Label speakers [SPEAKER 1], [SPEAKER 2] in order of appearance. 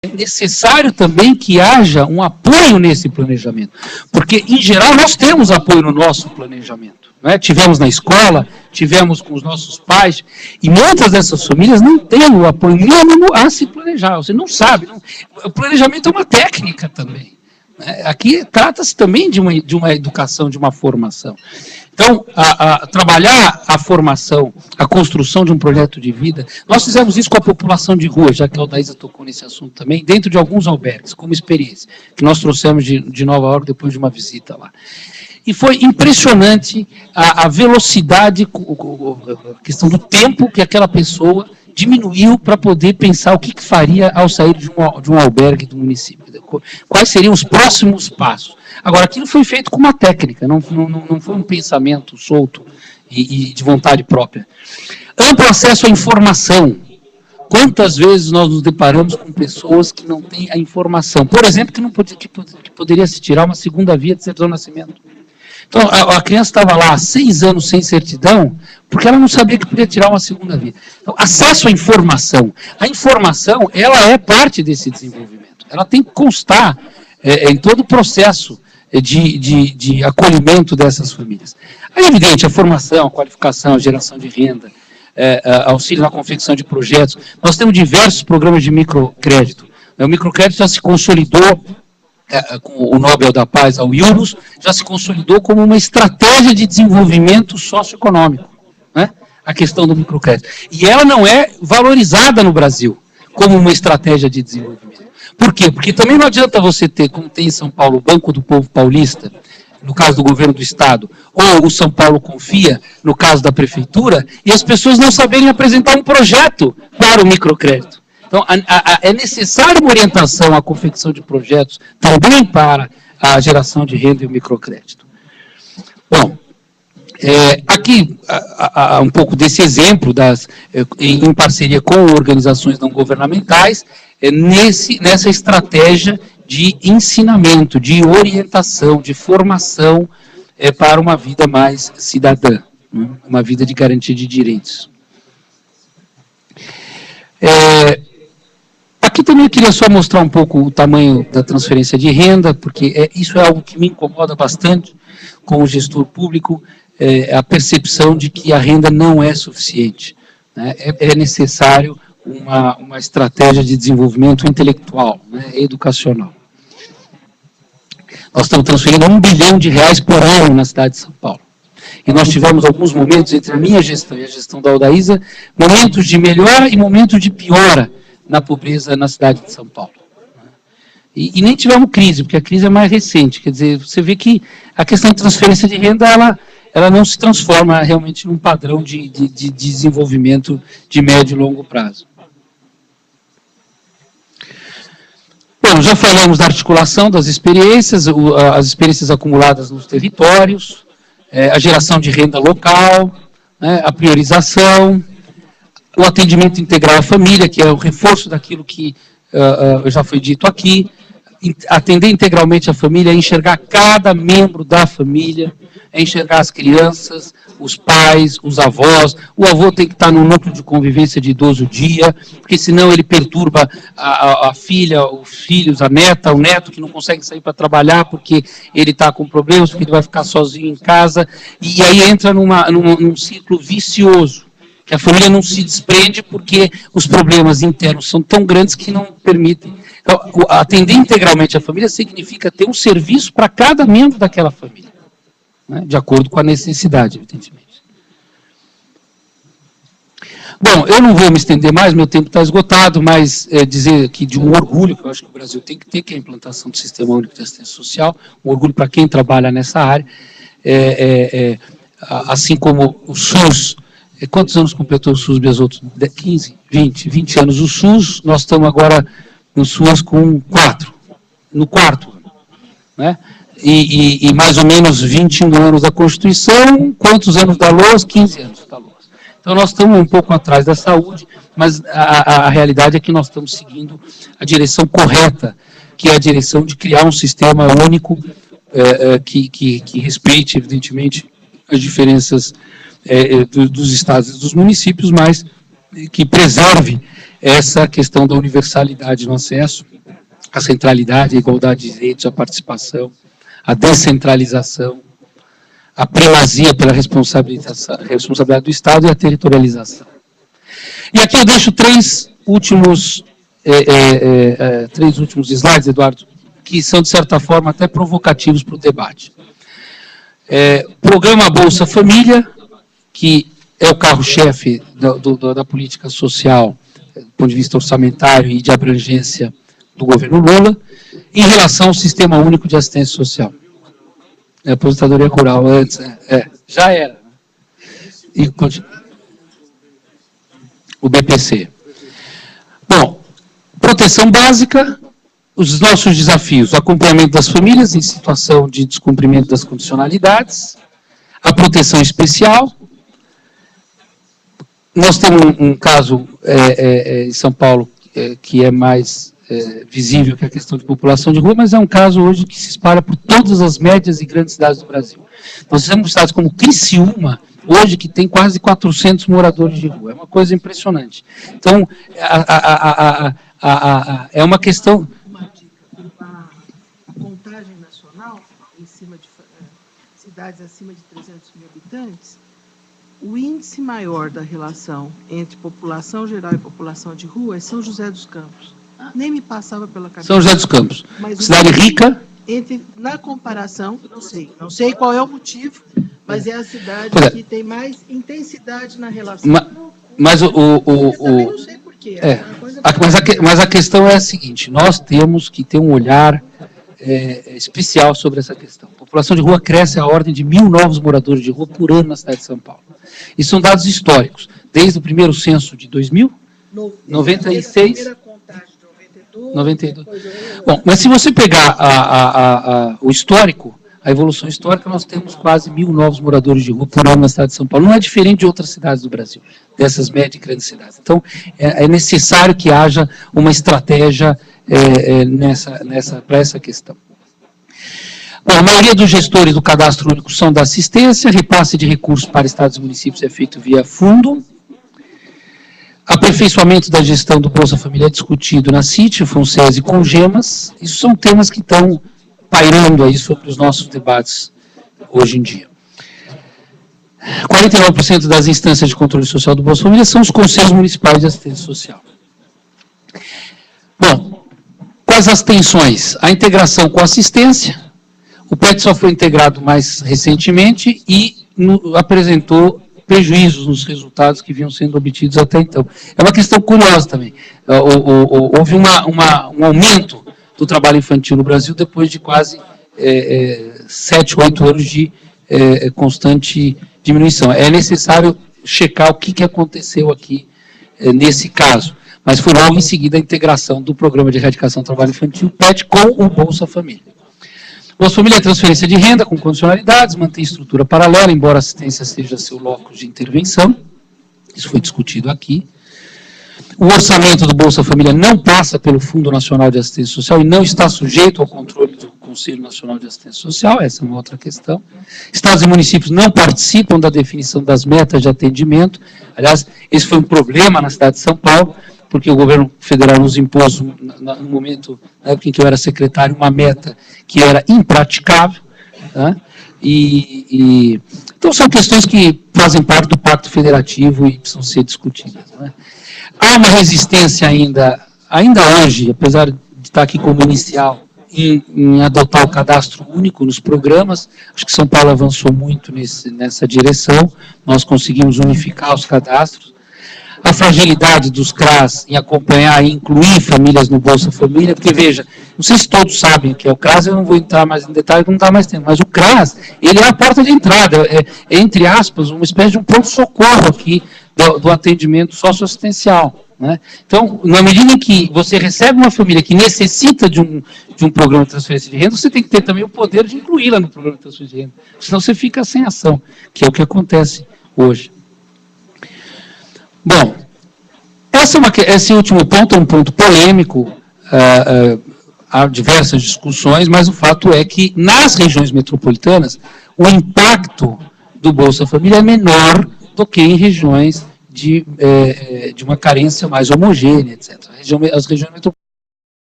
[SPEAKER 1] é necessário também que haja um apoio nesse planejamento, porque, em geral, nós temos apoio no nosso planejamento. Né? Tivemos na escola, tivemos com os nossos pais, e muitas dessas famílias não têm o apoio mínimo a se planejar. Você não sabe. O planejamento é uma técnica também. Né? Aqui trata-se também de uma educação, de uma formação. Então, trabalhar a formação, a construção de um projeto de vida, nós fizemos isso com a população de rua, já que a Aldaísa tocou nesse assunto também, dentro de alguns albergues, como experiência, que nós trouxemos de Nova York depois de uma visita lá. E foi impressionante a velocidade, a questão do tempo que aquela pessoa diminuiu para poder pensar o que faria ao sair de um albergue do município. Quais seriam os próximos passos. Agora, aquilo foi feito com uma técnica, não foi um pensamento solto e de vontade própria. Amplo acesso à informação. Quantas vezes nós nos deparamos com pessoas que não têm a informação? Por exemplo, que poderia se tirar uma segunda via de certidão de nascimento. Então, a criança estava lá há 6 anos sem certidão, porque ela não sabia que podia tirar uma segunda via. Então, acesso à informação. A informação, ela é parte desse desenvolvimento. Ela tem que constar em todo o processo de acolhimento dessas famílias. É evidente, a formação, a qualificação, a geração de renda, auxílio na confecção de projetos. Nós temos diversos programas de microcrédito. O microcrédito já se consolidou, com o Nobel da Paz, ao Yunus, já se consolidou como uma estratégia de desenvolvimento socioeconômico, né? A questão do microcrédito. E ela não é valorizada no Brasil como uma estratégia de desenvolvimento. Por quê? Porque também não adianta você ter, como tem em São Paulo, o Banco do Povo Paulista, no caso do governo do Estado, ou o São Paulo Confia, no caso da Prefeitura, e as pessoas não saberem apresentar um projeto para o microcrédito. Então, é necessário uma orientação à confecção de projetos também para a geração de renda e o microcrédito. Bom, aqui um pouco desse exemplo, em parceria com organizações não governamentais, nessa estratégia de ensinamento, de orientação, de formação para uma vida mais cidadã, né? Uma vida de garantia de direitos. Aqui também eu queria só mostrar um pouco o tamanho da transferência de renda, porque isso é algo que me incomoda bastante com o gestor público, a percepção de que a renda não é suficiente, né? É necessário uma estratégia de desenvolvimento intelectual, né, educacional. Nós estamos transferindo R$1 bilhão por ano na cidade de São Paulo. E nós tivemos alguns momentos entre a minha gestão e a gestão da Aldaísa, momentos de melhora e momentos de piora na pobreza na cidade de São Paulo. E nem tivemos crise, porque a crise é mais recente. Quer dizer, você vê que a questão de transferência de renda, ela não se transforma realmente num padrão de desenvolvimento de médio e longo prazo. Bom, já falamos da articulação das experiências, as experiências acumuladas nos territórios, a geração de renda local, né, a priorização, o atendimento integral à família, que é o reforço daquilo que já foi dito aqui. Atender integralmente a família é enxergar cada membro da família, é enxergar as crianças, os pais, os avós. O avô tem que estar no núcleo de convivência de idoso dia, porque senão ele perturba a filha, os filhos, a neta, o neto, que não consegue sair para trabalhar porque ele está com problemas, porque ele vai ficar sozinho em casa, e aí entra num ciclo vicioso, que a família não se desprende porque os problemas internos são tão grandes que não permitem. Então, atender integralmente a família significa ter um serviço para cada membro daquela família, né, de acordo com a necessidade, evidentemente. Bom, eu não vou me estender mais, meu tempo está esgotado, mas dizer aqui de um orgulho que eu acho que o Brasil tem que ter, que é a implantação do Sistema Único de Assistência Social, um orgulho para quem trabalha nessa área, assim como o SUS. Quantos anos completou o SUS, Besoto? 15, 20 anos. O SUS, nós estamos agora no SUS com 4, no 4º ano, né? E mais ou menos 21 anos da Constituição, quantos anos da LOAS? 15 anos da LOAS. Então nós estamos um pouco atrás da saúde, mas a realidade é que nós estamos seguindo a direção correta, que é a direção de criar um sistema único que respeite, evidentemente, as diferenças dos estados e dos municípios, mas que preserve essa questão da universalidade no acesso, a centralidade, a igualdade de direitos, a participação, a descentralização, a primazia pela responsabilidade do Estado e a territorialização. E aqui eu deixo três últimos slides, Eduardo, que são, de certa forma, até provocativos para o debate. Programa Bolsa Família, que é o carro-chefe da política social, do ponto de vista orçamentário e de abrangência do governo Lula, em relação ao Sistema Único de Assistência Social. Aposentadoria rural, antes, já era. E o BPC. Bom, proteção básica, os nossos desafios, o acompanhamento das famílias em situação de descumprimento das condicionalidades, a proteção especial. Nós temos um caso em São Paulo que é mais visível que a questão de população de rua, mas é um caso hoje que se espalha por todas as médias e grandes cidades do Brasil. Nós temos cidades como Criciúma, hoje que tem quase 400 moradores de rua. É uma coisa impressionante. Então, é uma questão...
[SPEAKER 2] A contagem nacional, em cima de cidades acima de 300 mil habitantes, o índice maior da relação entre população geral e população de rua é São José dos Campos. Nem me passava pela cabeça.
[SPEAKER 1] São José dos Campos. Mas cidade rica.
[SPEAKER 2] Na comparação, não sei qual é o motivo, mas é a cidade que tem mais intensidade na relação.
[SPEAKER 1] Mas
[SPEAKER 2] não sei por quê.
[SPEAKER 1] Mas a questão é a seguinte: nós temos que ter um olhar especial sobre essa questão. A população de rua cresce à ordem de 1.000 novos moradores de rua por ano na cidade de São Paulo. E são dados históricos. Desde o primeiro censo de 2000, 96... 92. Bom, mas se você pegar o histórico, a evolução histórica, nós temos quase 1.000 novos moradores de rua por ano na cidade de São Paulo. Não é diferente de outras cidades do Brasil, dessas médias e grandes cidades. Então, é necessário que haja uma estratégia para essa questão. Bom, a maioria dos gestores do cadastro único são da assistência, repasse de recursos para estados e municípios é feito via fundo. Aperfeiçoamento da gestão do Bolsa Família é discutido na CIT, FUNSES e CONGEMAS. Isso são temas que estão pairando aí sobre os nossos debates hoje em dia. 49% das instâncias de controle social do Bolsa Família são os conselhos municipais de assistência social. Bom, quais as tensões? A integração com a assistência. O PET só foi integrado mais recentemente e apresentou prejuízos nos resultados que vinham sendo obtidos até então. É uma questão curiosa também. Houve um aumento do trabalho infantil no Brasil depois de quase 7, 8 anos de constante diminuição. É necessário checar o que aconteceu aqui nesse caso. Mas foi logo em seguida a integração do Programa de Erradicação do Trabalho Infantil, PET, com o Bolsa Família. Bolsa Família é transferência de renda com condicionalidades, mantém estrutura paralela, embora a assistência seja seu locus de intervenção. Isso foi discutido aqui. O orçamento do Bolsa Família não passa pelo Fundo Nacional de Assistência Social e não está sujeito ao controle do Conselho Nacional de Assistência Social, essa é uma outra questão. Estados e municípios não participam da definição das metas de atendimento. Aliás, esse foi um problema na cidade de São Paulo, porque o governo federal nos impôs, no momento, na época em que eu era secretário, uma meta que era impraticável. Tá? Então, são questões que fazem parte do Pacto Federativo e precisam ser discutidas. Né? Há uma resistência ainda hoje, apesar de estar aqui como inicial, em adotar o cadastro único nos programas. Acho que São Paulo avançou muito nessa direção. Nós conseguimos unificar os cadastros. A fragilidade dos CRAS em acompanhar e incluir famílias no Bolsa Família, porque, veja, não sei se todos sabem o que é o CRAS, eu não vou entrar mais em detalhe, não dá mais tempo, mas o CRAS, ele é a porta de entrada, entre aspas, uma espécie de um pronto-socorro aqui do atendimento socioassistencial. Né? Então, na medida em que você recebe uma família que necessita de um programa de transferência de renda, você tem que ter também o poder de incluí-la no programa de transferência de renda, senão você fica sem ação, que é o que acontece hoje. Bom, esse último ponto é um ponto polêmico, há diversas discussões, mas o fato é que nas regiões metropolitanas o impacto do Bolsa Família é menor do que em regiões de uma carência mais homogênea, etc. As regiões metropolitanas